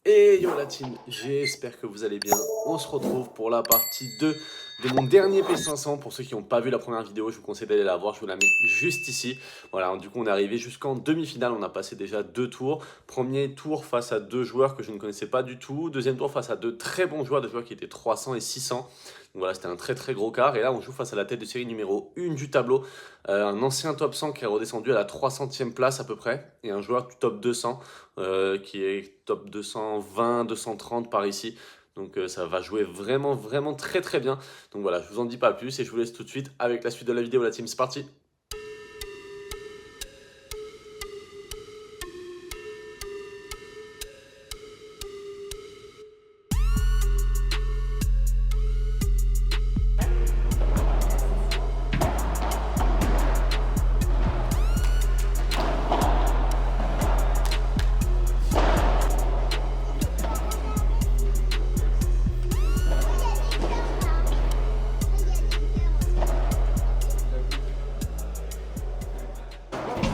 Et yo la team, j'espère que vous allez bien. On se retrouve pour la partie 2 de mon dernier P500. Pour ceux qui n'ont pas vu la première vidéo, je vous conseille d'aller la voir, je vous la mets juste ici. Voilà, du coup on est arrivé jusqu'en demi-finale, on a passé déjà 2 tours. Premier tour face à 2 joueurs que je ne connaissais pas du tout. Deuxième tour face à 2 très bons joueurs, des joueurs qui étaient 300 et 600. Donc voilà, c'était un très gros quart. Et là on joue face à la tête de série numéro 1 du tableau. Un ancien top 100 qui est redescendu à la 300e place à peu près. Et un joueur du top 200 qui est top 220, 230 par ici. Donc ça va jouer vraiment très bien. Donc voilà, je vous en dis pas plus et je vous laisse tout de suite avec la suite de la vidéo, la team. C'est parti.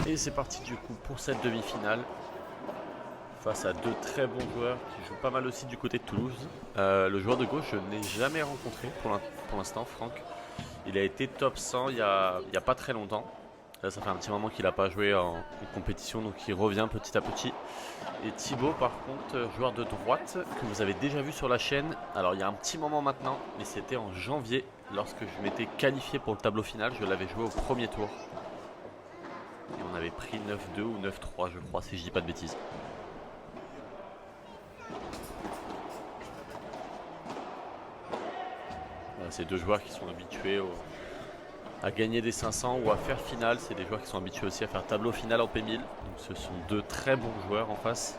Et c'est parti du coup pour cette demi-finale face à 2 très bons joueurs qui jouent pas mal aussi du côté de Toulouse. Le joueur de gauche, je ne l'ai jamais rencontré pour l'instant, Franck. Il a été top 100 il y a pas très longtemps. Là, ça fait un petit moment qu'il n'a pas joué en compétition, donc il revient petit à petit. Et Thibaut, par contre, joueur de droite, que vous avez déjà vu sur la chaîne. Alors, il y a un petit moment maintenant, mais c'était en janvier, lorsque je m'étais qualifié pour le tableau final. Je l'avais joué au premier tour. Et on avait pris 9-2 ou 9-3, je crois, si je dis pas de bêtises. Voilà, c'est 2 joueurs qui sont habitués à gagner des 500 ou à faire finale. C'est des joueurs qui sont habitués aussi à faire tableau final en P1000. Donc ce sont 2 très bons joueurs en face.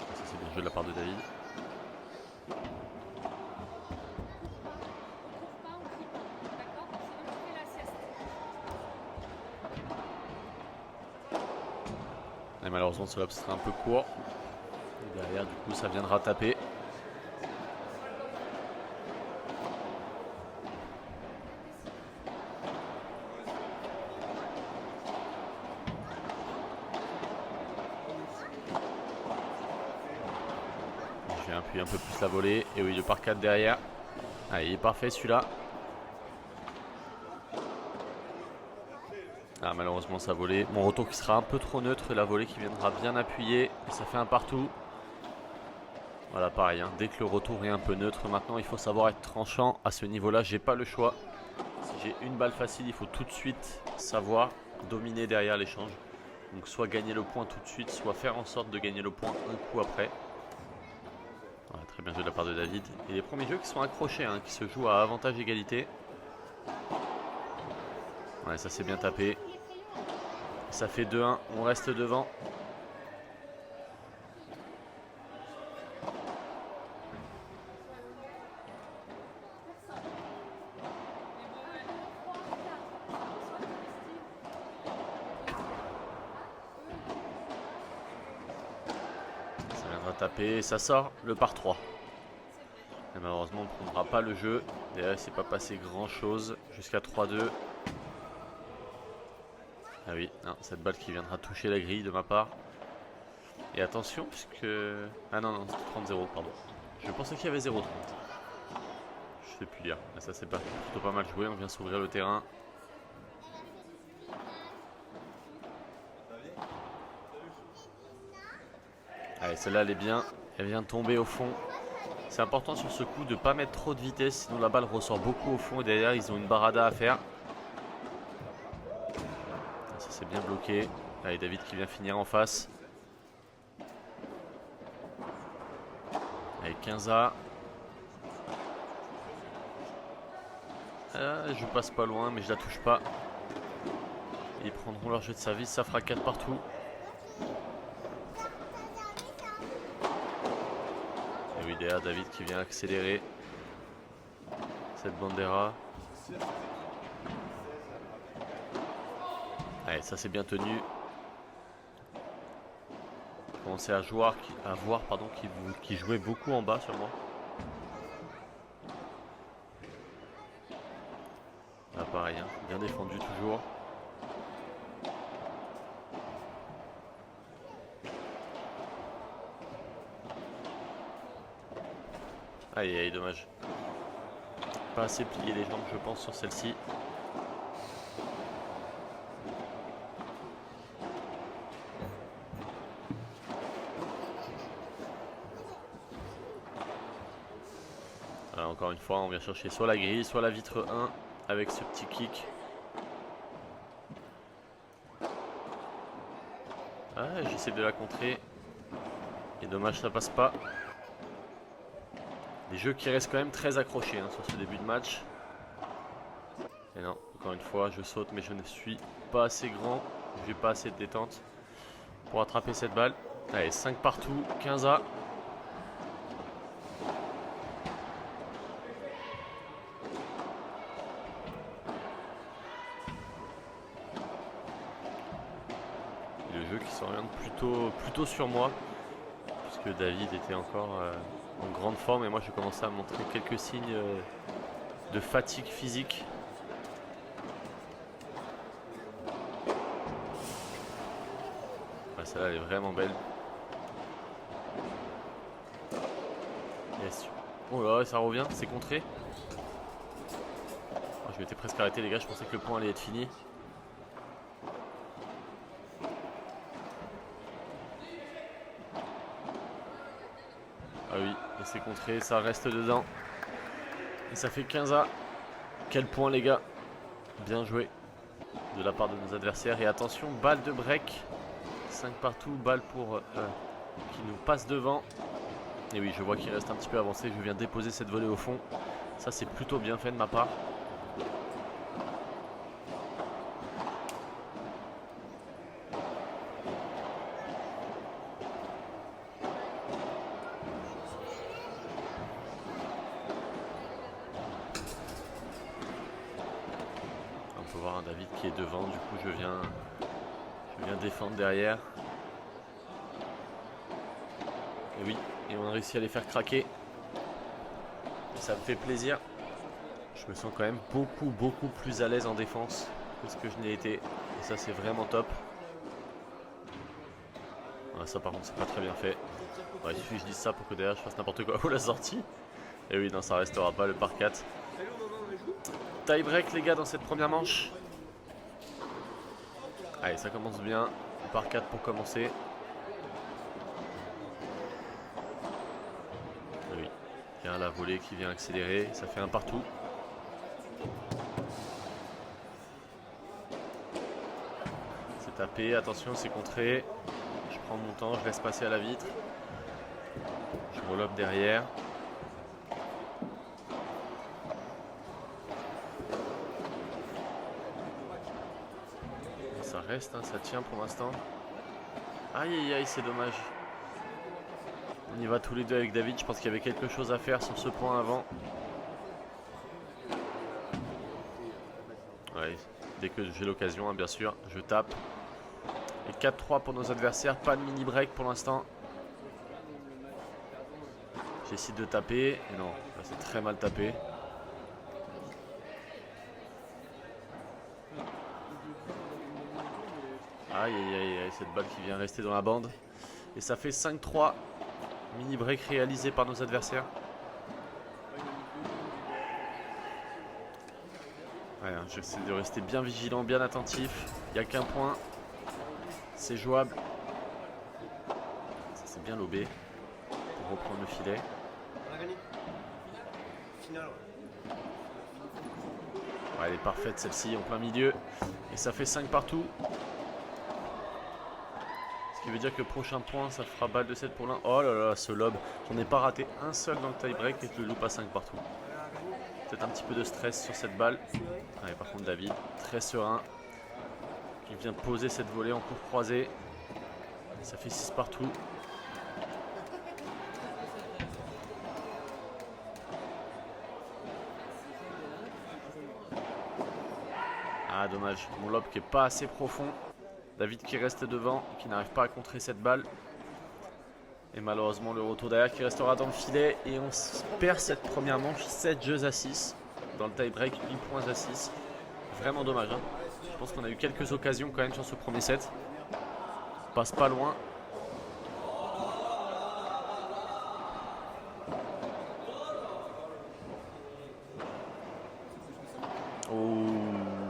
Ça, c'est bien joué de la part de David. Et malheureusement, ce lob sera un peu court. Et derrière, du coup, ça viendra taper. Je vais appuyer un peu plus la volée. Et oui, le par 4 derrière. Allez, il est parfait celui-là. Ah, malheureusement, ça volée. Mon retour qui sera un peu trop neutre. Et la volée qui viendra bien appuyer. Et ça fait un partout. Voilà, pareil, hein. Dès que le retour est un peu neutre, maintenant il faut savoir être tranchant. À ce niveau-là, j'ai pas le choix. Si j'ai une balle facile, il faut tout de suite savoir dominer derrière l'échange. Donc soit gagner le point tout de suite, soit faire en sorte de gagner le point un coup après. Voilà, très bien joué de la part de David. Et les premiers jeux qui sont accrochés, hein, qui se jouent à avantage égalité. Ouais, ça c'est bien tapé. Ça fait 2-1, on reste devant. Ça viendra taper, ça sort le par 3. Et malheureusement, on ne prendra pas le jeu. Derrière, il ne s'est pas passé grand chose jusqu'à 3-2. Ah oui, non, cette balle qui viendra toucher la grille de ma part. Et attention, puisque... Ah non, c'est 30-0, pardon. Je pensais qu'il y avait 0-30. Je sais plus lire. Mais ça, c'est plutôt pas mal joué. On vient s'ouvrir le terrain. Allez, celle-là, elle est bien. Elle vient tomber au fond. C'est important sur ce coup de ne pas mettre trop de vitesse, sinon la balle ressort beaucoup au fond et derrière, ils ont une barada à faire. Ça, c'est bien bloqué. Allez, David qui vient finir en face. Allez, 15A. Je passe pas loin, mais je la touche pas. Ils prendront leur jeu de service, ça fera 4 partout. Et oui, derrière, David qui vient accélérer cette bandera. Allez, ça c'est bien tenu. Je commençais à voir qui jouait beaucoup en bas sur moi. Là pareil, hein, bien défendu toujours. Aïe aïe, dommage. Pas assez plié les jambes je pense sur celle-ci. Voilà, encore une fois on vient chercher soit la grille, soit la vitre 1 avec ce petit kick. Ah, j'essaie de la contrer. Et dommage, ça passe pas. Des jeux qui restent quand même très accrochés hein, sur ce début de match. Et non, encore une fois, je saute, mais je ne suis pas assez grand. J'ai pas assez de détente pour attraper cette balle. Allez, 5 partout, 15-A. Le jeu qui s'oriente plutôt sur moi, puisque David était encore en grande forme et moi je commençais à montrer quelques signes de fatigue physique. Celle-là elle est vraiment belle. Yes. Oh là, ça revient, c'est contré. Oh, je m'étais presque arrêté les gars, je pensais que le point allait être fini. Ah oui, et c'est contré, ça reste dedans. Et ça fait 15-A. Quel point les gars. Bien joué de la part de nos adversaires. Et attention, balle de break. 5 partout, balle pour qui nous passe devant. Et oui, je vois qu'il reste un petit peu avancé. Je viens déposer cette volée au fond. Ça, c'est plutôt bien fait de ma part. On peut voir un David qui est devant. Du coup, je viens défendre derrière. Et oui, et on a réussi à les faire craquer. Et ça me fait plaisir. Je me sens quand même beaucoup plus à l'aise en défense que ce que je n'ai été. Et ça c'est vraiment top. Voilà, ça par contre c'est pas très bien fait. Ouais, il suffit que je dise ça pour que derrière je fasse n'importe quoi pour la sortie. Et oui, non, ça restera pas le par 4. Tie break les gars dans cette première manche. Allez, ça commence bien. Par 4 pour commencer. Oui, il y a la volée qui vient accélérer, ça fait un partout. C'est tapé, attention, c'est contré. Je prends mon temps, je laisse passer à la vitre. Je relobe derrière. Ça reste, hein, ça tient pour l'instant. Aïe aïe aïe, c'est dommage. On y va tous les deux avec David, je pense qu'il y avait quelque chose à faire sur ce point avant. Ouais, dès que j'ai l'occasion, hein, bien sûr, je tape. Et 4-3 pour nos adversaires, pas de mini break pour l'instant. J'essaie de taper, et non, là c'est très mal tapé. Aïe aïe aïe aïe, cette balle qui vient rester dans la bande. Et ça fait 5-3. Mini break réalisé par nos adversaires. Ouais, j'essaie de rester bien vigilant, bien attentif. Il n'y a qu'un point. C'est jouable. Ça c'est bien lobé. Pour reprendre le filet. Ouais, elle est parfaite celle-ci en plein milieu. Et ça fait 5 partout. Ce qui veut dire que le prochain point, ça fera balle de 7 pour l'un. Oh là là, ce lob. J'en ai pas raté un seul dans le tie break et je le loupe à 5 partout. Peut-être un petit peu de stress sur cette balle. Ouais, par contre, David, très serein. Il vient poser cette volée en court croisé. Et ça fait 6 partout. Ah, dommage. Mon lob qui est pas assez profond. David qui reste devant, qui n'arrive pas à contrer cette balle. Et malheureusement le retour derrière qui restera dans le filet. Et on perd cette première manche 7 jeux à 6. Dans le tie break, 8 points à 6. Vraiment dommage. Hein. Je pense qu'on a eu quelques occasions quand même sur ce premier set. On passe pas loin.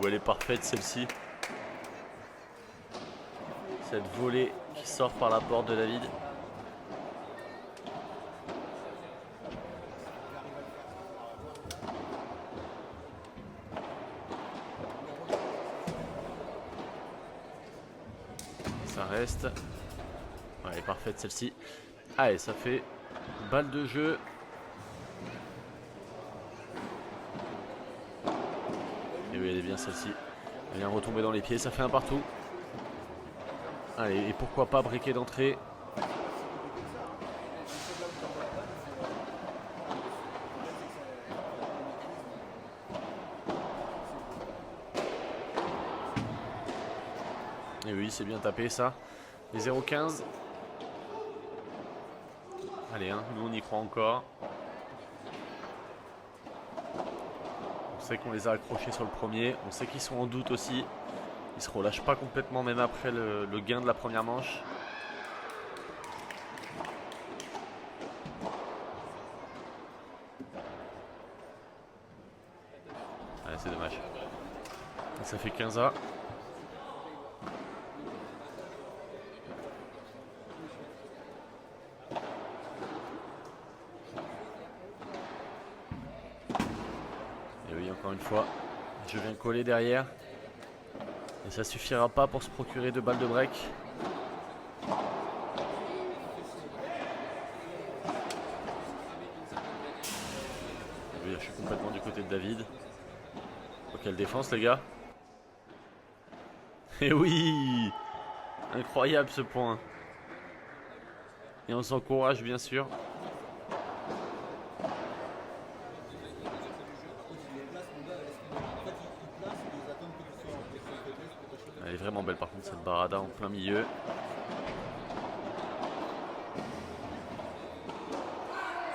elle est parfaite celle-ci. Cette volée qui sort par la porte de David. Ça reste. Ouais, elle est parfaite celle-ci. Allez, ça fait balle de jeu. Et oui, elle est bien celle-ci. Elle vient retomber dans les pieds, ça fait un partout. Allez, et pourquoi pas briquet d'entrée. Et oui, c'est bien tapé ça. Les 0,15. Allez, hein, nous on y croit encore. On sait qu'on les a accrochés sur le premier. On sait qu'ils sont en doute aussi. Ils se relâchent pas complètement même après le gain de la première manche. Allez, c'est dommage. Et ça fait 15A. Et oui, encore une fois, je viens coller derrière. Et ça suffira pas pour se procurer 2 balles de break. Oui, je suis complètement du côté de David. Oh, quelle défense les gars. Et oui, incroyable ce point. Et on s'encourage bien sûr. Elle est vraiment belle par contre cette barada en plein milieu.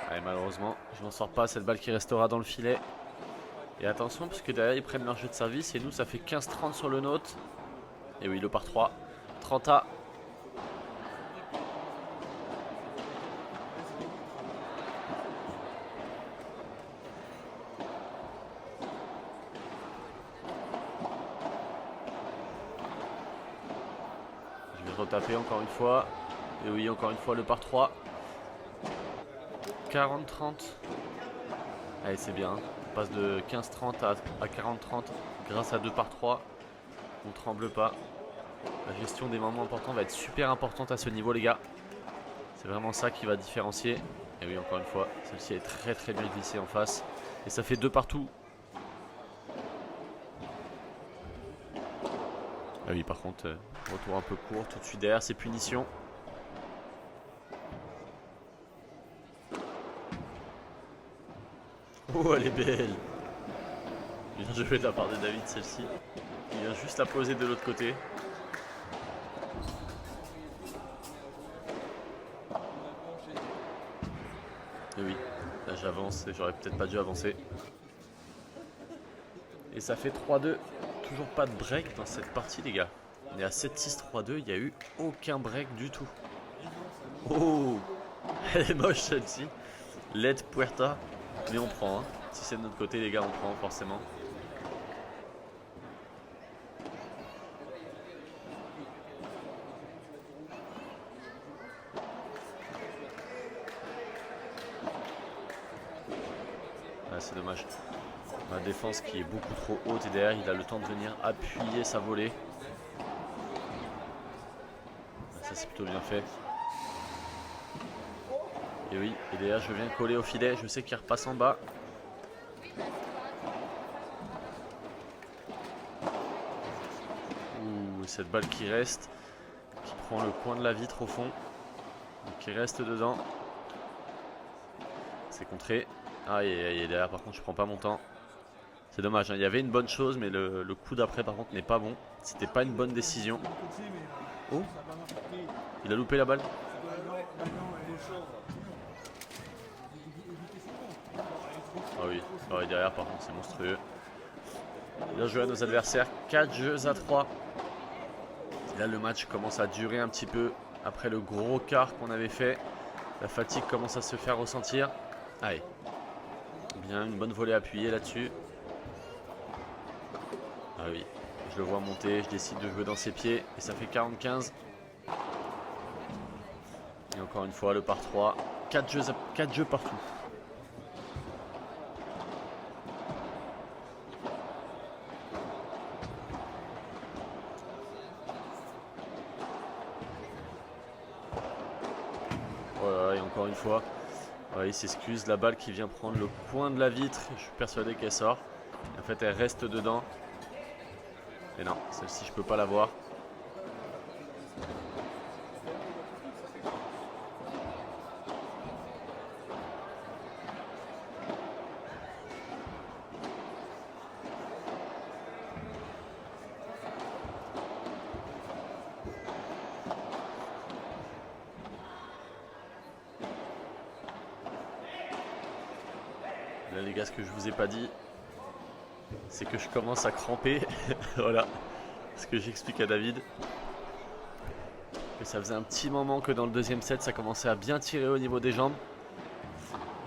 Allez, malheureusement je n'en sors pas, cette balle qui restera dans le filet. Et attention parce que derrière ils prennent leur jeu de service et nous ça fait 15-30 sur le nôtre. Et oui, le par 3, 30A. Je vais retaper encore une fois. Et oui, encore une fois le par 3. 40-30. Allez, c'est bien. On passe de 15-30 à 40-30 grâce à 2 par 3. On ne tremble pas. La gestion des moments importants va être super importante à ce niveau les gars. C'est vraiment ça qui va différencier. Et oui, encore une fois, celle-ci est très bien glissée en face. Et ça fait 2 partout. Ah oui, par contre, retour un peu court tout de suite derrière, c'est punition. Oh, elle est belle. Bien joué de la part de David celle-ci. Il vient juste la poser de l'autre côté. Et oui, là j'avance et j'aurais peut-être pas dû avancer. Et ça fait 3-2. Toujours pas de break dans cette partie les gars. On est à 7-6-3-2, il n'y a eu aucun break du tout. Oh, elle est moche celle-ci. Led Puerta. Mais on prend, hein. Si c'est de notre côté les gars, on prend forcément. Ah, c'est dommage. La défense qui est beaucoup trop haute et derrière il a le temps de venir appuyer sa volée. Ça c'est plutôt bien fait. Et oui, et derrière je viens coller au filet, je sais qu'il repasse en bas. Ouh, cette balle qui reste, qui prend le coin de la vitre au fond, qui reste dedans. C'est contré. Ah, et derrière par contre je prends pas mon temps. C'est dommage, hein. Il y avait une bonne chose mais le coup d'après par contre n'est pas bon. C'était pas une bonne décision. Oh, il a loupé la balle. Ah oui, oh, et derrière par contre c'est monstrueux. Bien joué à nos adversaires, 4 jeux à 3. Et là le match commence à durer un petit peu après le gros quart qu'on avait fait. La fatigue commence à se faire ressentir. Allez, bien, une bonne volée appuyée là-dessus. Ah Ah oui, je le vois monter, je décide de jouer dans ses pieds et ça fait 40-15. Et encore une fois, le par 3. 4 jeux partout. Voilà, et encore une fois, ouais, il s'excuse. La balle qui vient prendre le coin de la vitre, je suis persuadé qu'elle sort. En fait, elle reste dedans. Et non, celle-ci, je peux pas la voir. Là les gars, ce que je vous ai pas dit, c'est que je commence à cramper. Voilà ce que j'explique à David. Que ça faisait un petit moment que dans le deuxième set, ça commençait à bien tirer au niveau des jambes.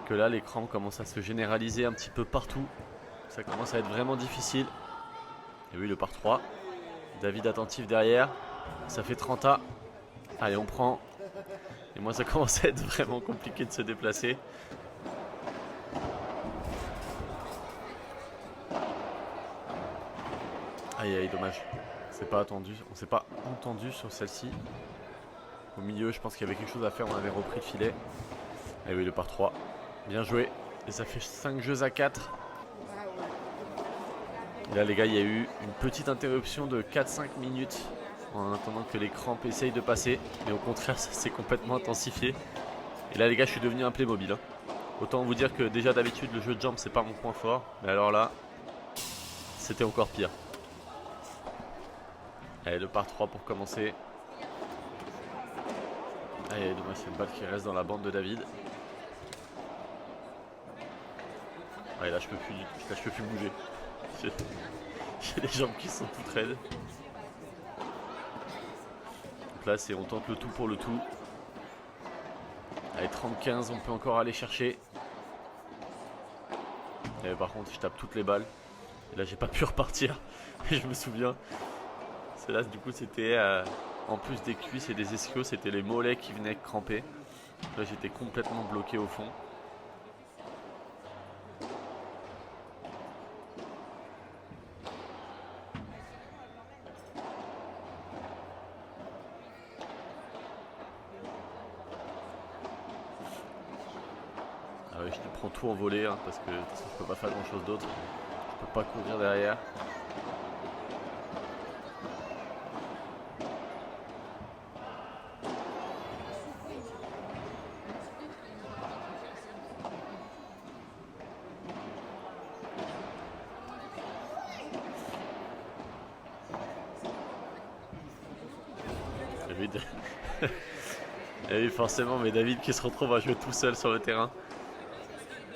Que là, les crampes commencent à se généraliser un petit peu partout. Ça commence à être vraiment difficile. Et oui, le par 3. David attentif derrière. Ça fait 30A. Allez, on prend. Et moi, ça commence à être vraiment compliqué de se déplacer. Aïe aïe, dommage. C'est pas attendu. On s'est pas entendu sur celle-ci. Au milieu, je pense qu'il y avait quelque chose à faire. On avait repris le filet. Et oui, le par 3. Bien joué. Et ça fait 5 jeux à 4. Et là, les gars, il y a eu une petite interruption de 4-5 minutes en attendant que les crampes essayent de passer. Mais au contraire, ça s'est complètement intensifié. Et là, les gars, je suis devenu un Playmobil. Autant vous dire que déjà d'habitude, le jeu de jambes, c'est pas mon point fort. Mais alors là, c'était encore pire. Allez, le par 3 pour commencer. Allez, dommage, c'est une balle qui reste dans la bande de David. Ouais, là, je peux plus bouger. J'ai les jambes qui sont toutes raides. Donc là, on tente le tout pour le tout. Allez, 30-15, on peut encore aller chercher. Et par contre, je tape toutes les balles. Et là, j'ai pas pu repartir. Et je me souviens. C'est là, du coup, c'était en plus des cuisses et des ischios, c'était les mollets qui venaient cramper. Là, j'étais complètement bloqué au fond. Ah oui, je te prends tout en volée parce que de toute façon, je peux pas faire grand chose d'autre. Je peux pas courir derrière. Et oui, forcément, mais David qui se retrouve à jouer tout seul sur le terrain.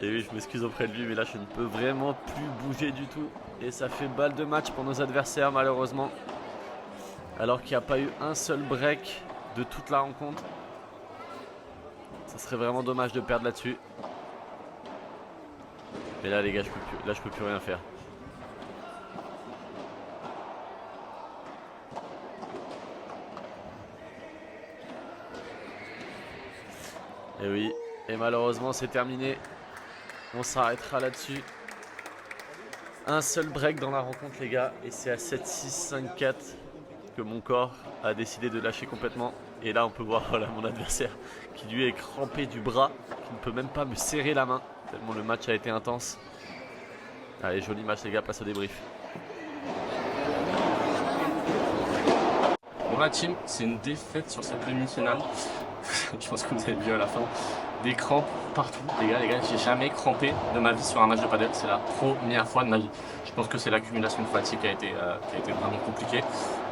Et oui, je m'excuse auprès de lui, mais là je ne peux vraiment plus bouger du tout. Et ça fait balle de match pour nos adversaires, malheureusement. Alors qu'il n'y a pas eu un seul break de toute la rencontre. Ça serait vraiment dommage de perdre là-dessus. Mais là, les gars, je peux plus rien faire. Et oui, et malheureusement c'est terminé. On s'arrêtera là-dessus. Un seul break dans la rencontre les gars. Et c'est à 7-6, 5-4 que mon corps a décidé de lâcher complètement. Et là on peut voir voilà, mon adversaire qui lui est crampé du bras. Qui ne peut même pas me serrer la main. Tellement le match a été intense. Allez, joli match les gars, place au débrief. Bon la team, c'est une défaite sur cette demi-finale. Je pense que vous avez vu à la fin. Des crampes partout. Les gars, j'ai jamais crampé de ma vie sur un match de padel. C'est la première fois de ma vie. Je pense que c'est l'accumulation de fatigue qui a été vraiment compliquée.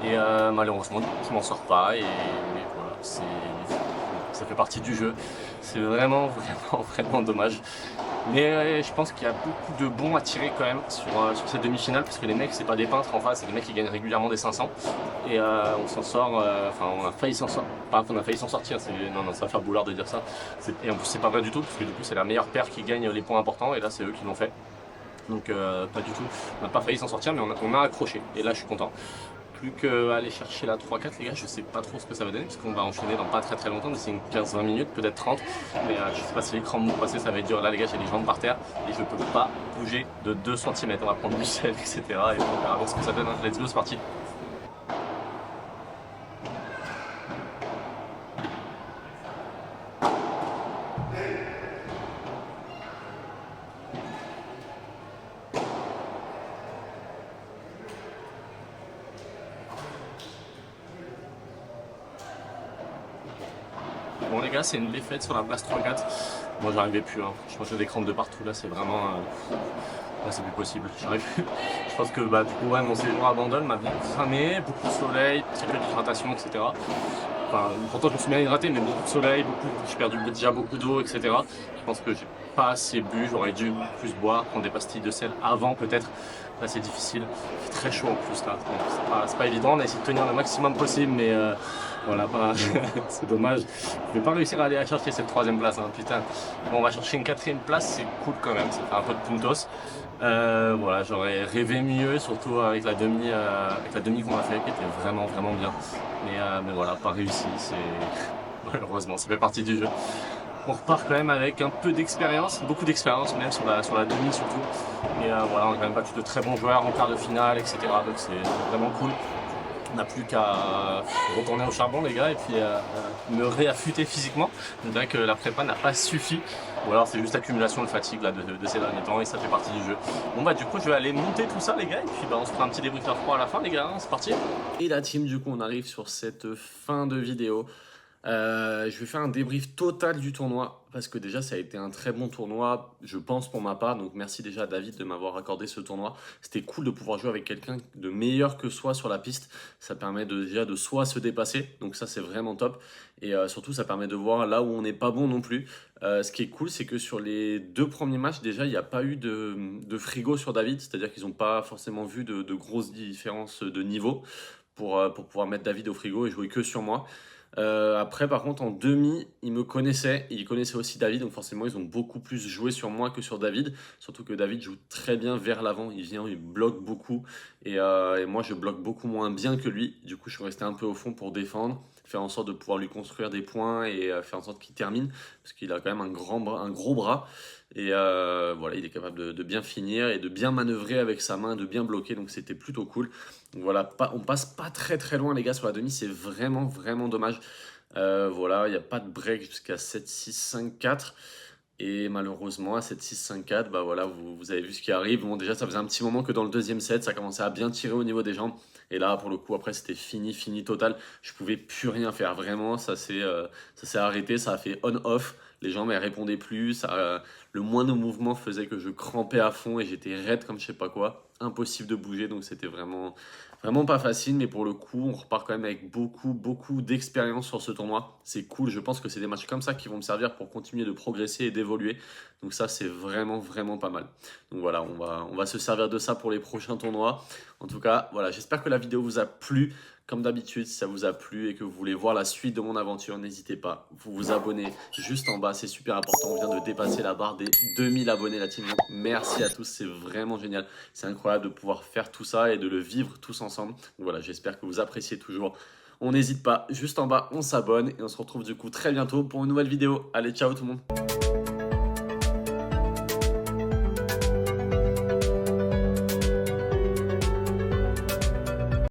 Et malheureusement, je m'en sors pas. Et voilà, ça fait partie du jeu. C'est vraiment dommage. Mais je pense qu'il y a beaucoup de bons à tirer quand même sur cette demi-finale parce que les mecs, c'est pas des peintres en face, c'est des mecs qui gagnent régulièrement des 500 et on s'en sort, on a failli s'en sortir, on a failli s'en sortir, non, ça va faire boulard de dire ça, et en plus c'est pas vrai du tout parce que du coup c'est la meilleure paire qui gagne les points importants et là c'est eux qui l'ont fait. Donc pas du tout, on n'a pas failli s'en sortir, mais on a accroché. Et là, je suis content. Plus qu'à aller chercher la 3-4, les gars, je sais pas trop ce que ça va donner, parce qu'on va enchaîner dans pas très longtemps, d'ici une 15-20 minutes, peut-être 30. Mais je sais pas si les crampes vont passer, ça va être dur. Là, les gars, j'ai les jambes par terre et je peux pas bouger de 2 cm. On va prendre du sel, etc. Et on verra voir ce que ça donne. Let's go, c'est parti. Bon les gars, c'est une défaite sur la place 3-4. Moi j'arrivais plus, hein. Je pense que j'ai des crampes de partout là, c'est vraiment... Là c'est plus possible, j'arrive plus. Je pense que bah, du coup ouais, mon séjour abandonne m'a bien cramé, beaucoup de soleil, très peu d'hydratation, etc. Enfin, pourtant je me suis bien hydraté, mais beaucoup de soleil, j'ai perdu déjà beaucoup d'eau, etc. Je pense que j'ai pas assez bu, j'aurais dû plus boire, prendre des pastilles de sel avant peut-être. Là c'est difficile, il fait très chaud en plus là, c'est pas évident, on a essayé de tenir le maximum possible, mais voilà, c'est dommage. Je vais pas réussir à aller chercher cette 3e place, hein, putain. Bon, on va chercher une 4e place, c'est cool quand même, ça fait un peu de puntos. Voilà, j'aurais rêvé mieux, surtout avec la demi qu'on a fait, qui était vraiment bien. Mais voilà, pas réussi, c'est malheureusement, ça fait partie du jeu. On repart quand même avec un peu d'expérience, beaucoup d'expérience même sur la demi surtout. Et voilà, on a quand même battu de très bons joueurs en quart de finale, etc. Donc c'est vraiment cool. On n'a plus qu'à retourner au charbon les gars et puis me réaffûter physiquement. On dirait que la prépa n'a pas suffi. Ou alors c'est juste l'accumulation de fatigue là, de ces derniers temps et ça fait partie du jeu. Bon bah du coup je vais aller monter tout ça les gars et puis bah, on se fera un petit débrief à froid à la fin les gars, hein, c'est parti. Et la team, du coup, on arrive sur cette fin de vidéo. Je vais faire un débrief total du tournoi parce que déjà ça a été un très bon tournoi, je pense pour ma part. Donc merci déjà à David de m'avoir accordé ce tournoi. C'était cool de pouvoir jouer avec quelqu'un de meilleur que soi sur la piste. Ça permet déjà de soi se dépasser, donc ça c'est vraiment top. Et surtout ça permet de voir là où on n'est pas bon non plus. Ce qui est cool, c'est que sur les 2 premiers matchs déjà il n'y a pas eu de frigo sur David, c'est-à-dire qu'ils n'ont pas forcément vu de grosses différences de niveau pour pouvoir mettre David au frigo et jouer que sur moi. Après, par contre, en demi, ils me connaissaient, ils connaissaient aussi David, donc forcément, ils ont beaucoup plus joué sur moi que sur David. Surtout que David joue très bien vers l'avant, il vient, il bloque beaucoup, et moi, je bloque beaucoup moins bien que lui. Du coup, je suis resté un peu au fond pour défendre, faire en sorte de pouvoir lui construire des points et faire en sorte qu'il termine, parce qu'il a quand même un gros bras. Et voilà, il est capable de bien finir et de bien manœuvrer avec sa main, de bien bloquer, donc c'était plutôt cool. Donc voilà, on passe pas très loin les gars sur la demi, c'est vraiment dommage. Voilà, il n'y a pas de break jusqu'à 7-6-5-4. Et malheureusement, à 7-6-5-4, bah voilà, vous avez vu ce qui arrive. Bon, déjà, ça faisait un petit moment que dans le 2e set, ça commençait à bien tirer au niveau des jambes. Et là, pour le coup, après, c'était fini total. Je pouvais plus rien faire, vraiment. Ça s'est arrêté, ça a fait on-off. Les jambes, elles répondaient plus. Le moindre mouvement faisait que je crampais à fond et j'étais raide comme je sais pas quoi. Impossible de bouger, donc c'était vraiment pas facile. Mais pour le coup, on repart quand même avec beaucoup d'expérience sur ce tournoi. C'est cool, je pense que c'est des matchs comme ça qui vont me servir pour continuer de progresser et d'évoluer. Donc ça, c'est vraiment pas mal. Donc voilà, on va se servir de ça pour les prochains tournois. En tout cas, voilà, j'espère que la vidéo vous a plu. Comme d'habitude, si ça vous a plu et que vous voulez voir la suite de mon aventure, n'hésitez pas, vous abonnez juste en bas, c'est super important. On vient de dépasser la barre des 2000 abonnés la team. Donc merci à tous, c'est vraiment génial. C'est incroyable de pouvoir faire tout ça et de le vivre tous ensemble. Donc voilà, j'espère que vous appréciez toujours. On n'hésite pas, juste en bas, on s'abonne et on se retrouve du coup très bientôt pour une nouvelle vidéo. Allez, ciao tout le monde.